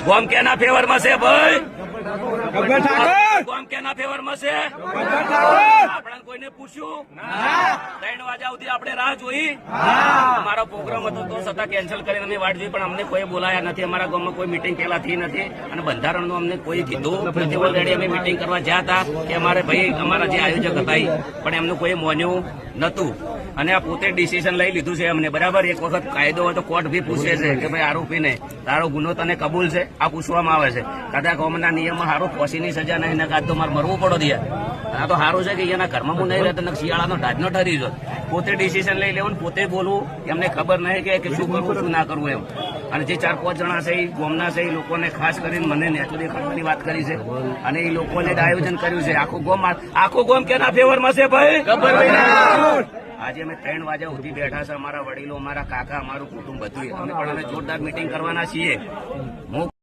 ગોમ કેના ફેવરમાં છે ભાઈ? ગોમ કેના ફેવરમાં છે? આપણે કોઈને પૂછ્યું? 3 વાગ્યા સુધી આપણે રાહ જોઈ. અમારો પ્રોગ્રામ હતો તો છતાં કેન્સલ કરીને અમે વાટ જોઈ, પણ અમને કોઈ બોલાયા નથી. અમારા ગામમાં કોઈ મિટિંગ પેલા થઈ નથી અને બંધારણનું અમને કોઈ કીધું નથી. ઓલરેડી અમે મિટિંગ કરવા જ્યાં હતા કે અમારે ભાઈ અમારા જે આયોજક હતા પણ એમનું કોઈ માન્યું નતું અને આ પોતે ડિસિઝન લઈ લીધું છે અમને. બરાબર, એક વખત કાયદો હોય તો કોર્ટ બી પૂછે છે કે ભાઈ આરોપીને તારો ગુનો તને કબૂલ છે, આ પૂછવામાં આવે છે. કદાચ ગામના નિયમમાં સારું ફોસીની સજા નહીં ને કાં તો મારે મરવું પડો દે. આ તો સારું છે કે એના ઘરમાં હું નહીં રહેતો, શિયાળાનો ઢાજનો ઠરી જો. પોતે ડિસિઝન લઈ લેવું, પોતે બોલવું, એમને ખબર નહીં કે શું કરવું શું ના કરવું એમ. અને જે 4-5 જણા છે એ ગામના છે, એ લોકોને ખાસ કરીને મને નેચો દેખાડવાની વાત કરી છે અને એ લોકોને જ આયોજન કર્યું છે. આખું ગામ કેના ફેવરમાં છે ભાઈ? આજે અમે 3 વાગ્યા સુધી બેઠા છે. અમારા વડીલો, અમારા કાકા, અમારું કુટુંબ બધું અમે પણ હવે જોરદાર મિટિંગ કરવાના છીએ.